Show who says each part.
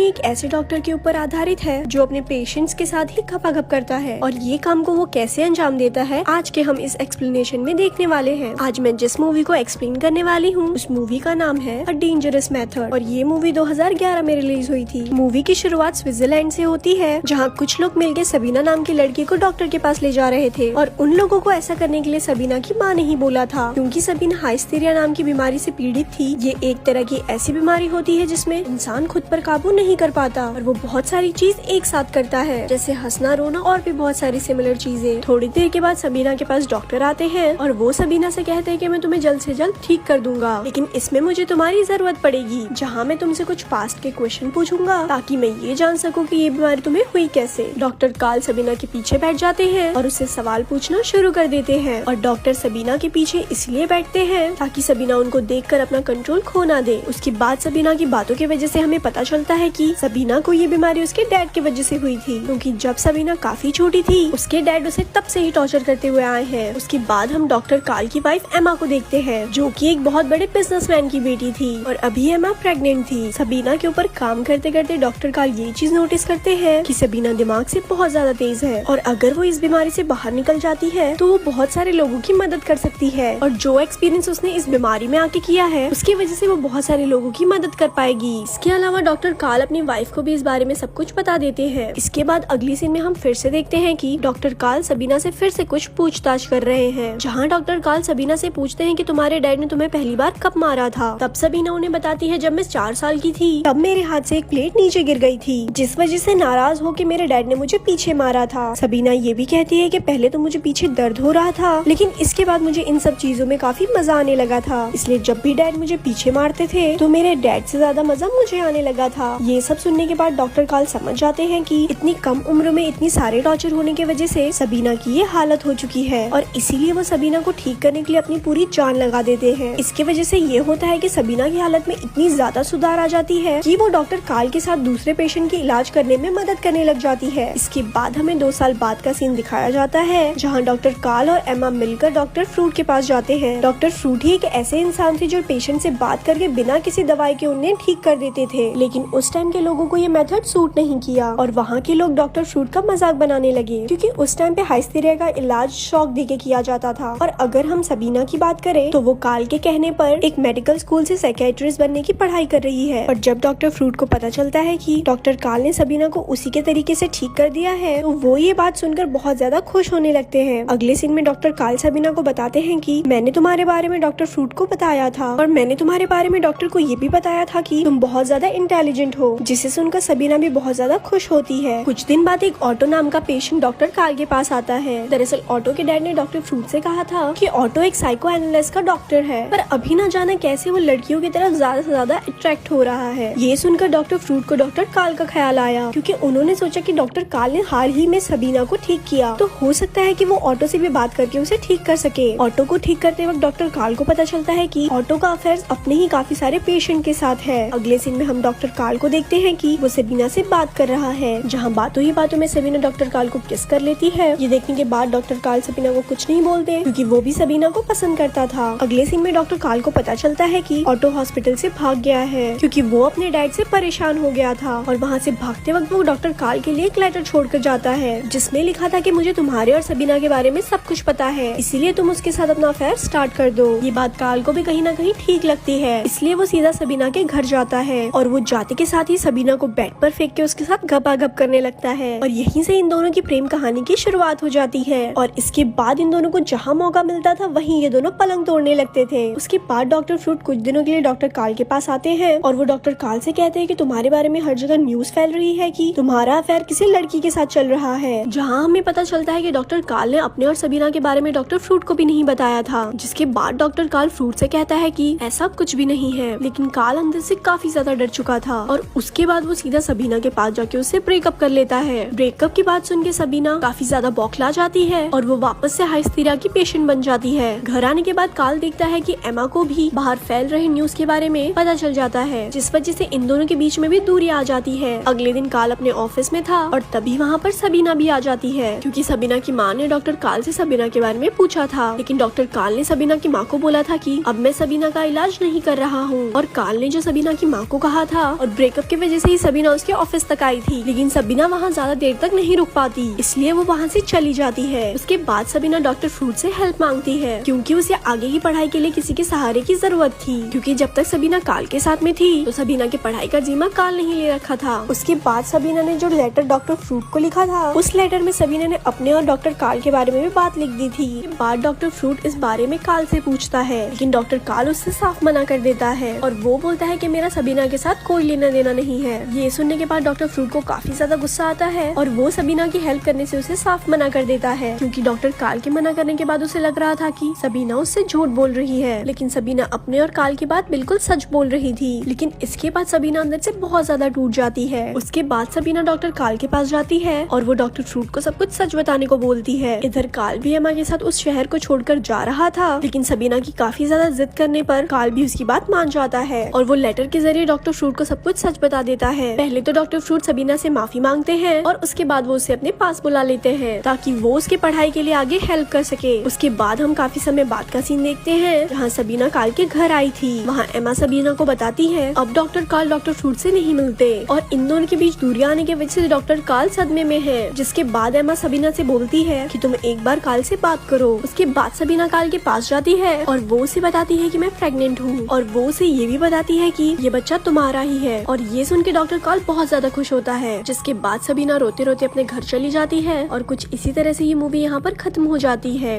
Speaker 1: एक ऐसे डॉक्टर के ऊपर आधारित है जो अपने पेशेंट्स के साथ ही खपाखप करता है और ये काम को वो कैसे अंजाम देता है आज के हम इस एक्सप्लेनेशन में देखने वाले हैं। आज मैं जिस मूवी को एक्सप्लेन करने वाली हूँ उस मूवी का नाम है अ डेंजरस मेथड और ये मूवी 2011 में रिलीज हुई थी। मूवी की शुरुआत स्विट्जरलैंड से होती है जहाँ कुछ लोग मिलकर सबीना नाम की लड़की को डॉक्टर के पास ले जा रहे थे और उन लोगों को ऐसा करने के लिए सबीना की माँ ने ही बोला था क्योंकि सबीना हाइस्टीरिया नाम की बीमारी से पीड़ित थी। ये एक तरह की ऐसी बीमारी होती है जिसमें इंसान खुद पर काबू नहीं कर पाता और वो बहुत सारी चीज एक साथ करता है जैसे हंसना रोना और भी बहुत सारी सिमिलर चीजें। थोड़ी देर के बाद सबीना के पास डॉक्टर आते हैं और वो सबीना से कहते हैं कि मैं तुम्हें जल्द से जल्द ठीक कर दूंगा लेकिन इसमें मुझे तुम्हारी जरूरत पड़ेगी जहाँ मैं तुमसे कुछ पास्ट के क्वेश्चन पूछूंगा ताकि मैं ये जान सकूं कि ये बीमारी तुम्हें हुई कैसे। डॉक्टर कार्ल सबीना के पीछे बैठ जाते हैं और उससे सवाल पूछना शुरू कर देते हैं और डॉक्टर सबीना के पीछे इसलिए बैठते हैं ताकि सबीना उनको देखकर अपना कंट्रोल खो ना दे। उसके बाद सबीना की बातों की वजह से हमें पता चलता है कि सबीना को ये बीमारी उसके डैड की वजह से हुई थी क्योंकि जब सबीना काफी छोटी थी उसके डैड उसे तब से ही टॉर्चर करते हुए आए हैं। उसके बाद हम डॉक्टर कार्ल की वाइफ एमा को देखते हैं जो कि एक बहुत बड़े बिजनेसमैन की बेटी थी और अभी एमा प्रेग्नेंट थी। सबीना के ऊपर काम करते करते डॉक्टर कार्ल ये चीज नोटिस करते हैं कि सबीना दिमाग से बहुत ज्यादा तेज है और अगर वो इस बीमारी से बाहर निकल जाती है तो वो बहुत सारे लोगों की मदद कर सकती है और जो एक्सपीरियंस उसने इस बीमारी में आके किया है उसकी वजह से वो बहुत सारे लोगों की मदद कर पाएगी। इसके अलावा डॉक्टर कार्ल अपनी वाइफ को भी इस बारे में सब कुछ बता देते हैं। इसके बाद अगली सीन में हम फिर से देखते हैं कि डॉक्टर कार्ल सबीना से फिर से कुछ पूछताछ कर रहे हैं जहाँ डॉक्टर कार्ल सबीना से पूछते हैं कि तुम्हारे डैड ने तुम्हें पहली बार कब मारा था। तब सबीना उन्हें बताती है जब मैं 4 साल की थी तब मेरे हाथ से एक प्लेट नीचे गिर गई थी जिस वजह से नाराज हो के मेरे डैड ने मुझे पीछे मारा था। सबीना ये भी कहती है कि पहले तो मुझे पीछे दर्द हो रहा था लेकिन इसके बाद मुझे इन सब चीजों में काफी मजा आने लगा था इसलिए जब भी डैड मुझे पीछे मारते थे तो मेरे डैड से ज्यादा मजा मुझे आने लगा था। ये सब सुनने के बाद डॉक्टर कार्ल समझ जाते हैं कि इतनी कम उम्र में इतनी सारे टॉर्चर होने की वजह से सबीना की ये हालत हो चुकी है और इसीलिए वो सबीना को ठीक करने के लिए अपनी पूरी जान लगा देते हैं। इसकी वजह से ये होता है कि सबीना की हालत में इतनी ज्यादा सुधार आ जाती है कि वो डॉक्टर कार्ल के साथ दूसरे पेशेंट की इलाज करने में मदद करने लग जाती है। इसके बाद हमें 2 साल बाद का सीन दिखाया जाता है जहाँ डॉक्टर कार्ल और एमा मिलकर डॉक्टर फ्रूट के पास जाते हैं। डॉक्टर फ्रूट ही एक ऐसे इंसान थे जो पेशेंट से बात करके बिना किसी दवाई के उन्हें ठीक कर देते थे लेकिन उस टाइम के लोगों को ये मेथड सूट नहीं किया और वहाँ के लोग डॉक्टर फ्रूट का मजाक बनाने लगे क्योंकि उस टाइम पे हाइस्टीरिया का इलाज शॉक देके किया जाता था। और अगर हम सबीना की बात करें तो वो कार्ल के कहने पर एक मेडिकल स्कूल से साइकियाट्रिस्ट बनने की पढ़ाई कर रही है और जब डॉक्टर फ्रूट को पता चलता है कि डॉक्टर कार्ल ने सबीना को उसी के तरीके से ठीक कर दिया है तो वो ये बात सुनकर बहुत ज्यादा खुश होने लगते हैं। अगले सीन में डॉक्टर कार्ल सबीना को बताते हैं कि मैंने तुम्हारे बारे में डॉक्टर फ्रूट को बताया था और मैंने तुम्हारे बारे में डॉक्टर को ये भी बताया था कि तुम बहुत ज्यादा इंटेलिजेंट हो जिसे सुनकर सबीना भी बहुत ज्यादा खुश होती है। कुछ दिन बाद एक ऑटो नाम का पेशेंट डॉक्टर कार्ल के पास आता है। दरअसल ऑटो के डैड ने डॉक्टर फ्रूट से कहा था कि ऑटो एक साइको एनालिस्ट का डॉक्टर है पर अभी ना जाने कैसे वो लड़कियों की तरफ ज्यादा से ज्यादा अट्रैक्ट हो रहा है। ये सुनकर डॉक्टर फ्रूट को डॉक्टर कार्ल का ख्याल आया क्योंकि उन्होंने सोचा कि डॉक्टर कार्ल ने हाल ही में सबीना को ठीक किया तो हो सकता है कि वो ऑटो से भी बात करके उसे ठीक कर सके। ऑटो को ठीक करते वक्त डॉक्टर कार्ल को पता चलता है कि ऑटो का अफेयर अपने ही काफी सारे पेशेंट के साथ है। अगले सीन में हम डॉक्टर कार्ल को देखते हैं कि वो सबीना से बात कर रहा है जहाँ बातों ही बातों में सबीना डॉक्टर कार्ल को किस कर लेती है। ये देखने के बाद डॉक्टर कार्ल सबीना को कुछ नहीं बोलते क्योंकि वो भी सबीना को पसंद करता था। अगले सीन में डॉक्टर कार्ल को पता चलता है कि ऑटो हॉस्पिटल से भाग गया है क्योंकि वो अपने डैड से परेशान हो गया था और वहाँ से भागते वक्त वो डॉक्टर कार्ल के लिए एक लेटर छोड़कर जाता है जिसमें लिखा था कि मुझे तुम्हारे और सबीना के बारे में सब कुछ पता है इसीलिए तुम उसके साथ अपना अफेयर स्टार्ट कर दो। ये बात कार्ल को भी कहीं ना कहीं ठीक लगती है इसलिए वो सीधा सबीना के घर जाता है और वो जाते के साथ ही सबीना को बेड पर फेंक के उसके साथ गपागप करने लगता है और यहीं से इन दोनों की प्रेम कहानी की शुरुआत हो जाती है। और इसके बाद इन दोनों को जहाँ मौका मिलता था वहीं ये दोनों पलंग तोड़ने लगते थे। उसके बाद डॉक्टर फ्रूट कुछ दिनों के लिए डॉक्टर कार्ल के पास आते हैं और वो डॉक्टर कार्ल से कहते हैं कि तुम्हारे बारे में हर जगह न्यूज फैल रही है कि तुम्हारा अफेयर किसी लड़की के साथ चल रहा है। जहाँ हमें पता चलता है कि डॉक्टर कार्ल ने अपने और सबीना के बारे में डॉक्टर फ्रूट को भी नहीं बताया था जिसके बाद डॉक्टर कार्ल फ्रूट से कहता है कि ऐसा कुछ भी नहीं है लेकिन कार्ल अंदर से काफी ज्यादा डर चुका था और उसके बाद वो सीधा सबीना के पास जाके उससे ब्रेकअप कर लेता है। ब्रेकअप की बात सुन के सबीना काफी ज्यादा बौखला जाती है और वो वापस से हाइस्टीरिया की पेशेंट बन जाती है। घर आने के बाद कार्ल देखता है कि एमा को भी बाहर फैल रहे न्यूज के बारे में पता चल जाता है जिस वजह से इन दोनों के बीच में भी दूरी आ जाती है। अगले दिन कार्ल अपने ऑफिस में था और तभी वहाँ पर सबीना भी आ जाती है क्योंकि सबीना की माँ ने डॉक्टर कार्ल से सबीना के बारे में पूछा था लेकिन डॉक्टर कार्ल ने सबीना की माँ को बोला था कि अब मैं सबीना का इलाज नहीं कर रहा हूँ और कार्ल ने जो सबीना की माँ को कहा था और ब्रेकअप के वजह से ही सबीना उसके ऑफिस तक आई थी, लेकिन सबीना वहाँ ज्यादा देर तक नहीं रुक पाती, इसलिए वो वहाँ से चली जाती है। उसके बाद सबीना डॉक्टर फ्रूट से हेल्प मांगती है, क्योंकि उसे आगे की पढ़ाई के लिए किसी के सहारे की जरूरत थी, क्योंकि जब तक सबीना काल के साथ में थी तो सबीना की पढ़ाई का जिम्मा काल नहीं ले रखा था। उसके बाद सबीना ने जो लेटर डॉक्टर फ्रूट को लिखा था, उस लेटर में सबीना ने अपने और डॉक्टर काल के बारे में भी बात लिख दी थी। बाद डॉक्टर फ्रूट इस बारे में काल से पूछता है, लेकिन डॉक्टर काल उससे साफ मना कर देता है और वो बोलता है कि मेरा सबीना के साथ कोई लेना देना नहीं है। ये सुनने के बाद डॉक्टर फ्रूट को काफी ज्यादा गुस्सा आता है और वो सबीना की हेल्प करने से उसे साफ मना कर देता है, क्योंकि डॉक्टर काल के मना करने के बाद उसे लग रहा था कि सबीना उससे झूठ बोल रही है, लेकिन सबीना अपने और काल की बात बिल्कुल सच बोल रही थी। लेकिन इसके बाद सबीना अंदर से बहुत ज्यादा टूट जाती है। उसके बाद सबीना डॉक्टर काल के पास जाती है और वो डॉक्टर फ्रूट को सब कुछ सच बताने को बोलती है। इधर काल भी एमा के साथ उस शहर को छोड़कर जा रहा था, लेकिन सबीना की काफी ज्यादा जिद करने पर काल भी उसकी बात मान जाता है और वो लेटर के जरिए डॉक्टर फ्रूट को सब कुछ सच बता देता है। पहले तो डॉक्टर फ्रूट सबीना से माफी मांगते हैं और उसके बाद वो उसे अपने पास बुला लेते हैं ताकि वो उसके पढ़ाई के लिए आगे हेल्प कर सके। उसके बाद हम काफी समय बाद का सीन देखते हैं जहाँ सबीना काल के घर आई थी। वहाँ एमा सबीना को बताती है अब डॉक्टर काल डॉक्टर फ्रूट से नहीं मिलते और इन दोनों के बीच दूरियां आने की वजह से डॉक्टर काल सदमे में है। जिसके बाद एमा सबीना से बोलती है कि तुम एक बार काल से बात करो। उसके बाद सबीना काल के पास जाती है और वो उसे बताती है कि मैं प्रेग्नेंट हूँ और वो उसे ये भी बताती है कि ये बच्चा तुम्हारा ही है। और ये सुन के डॉक्टर काल बहुत ज्यादा खुश होता है। जिसके बाद सबीना रोते रोते अपने घर चली जाती है और कुछ इसी तरह से ये मूवी यहाँ पर खत्म हो जाती है।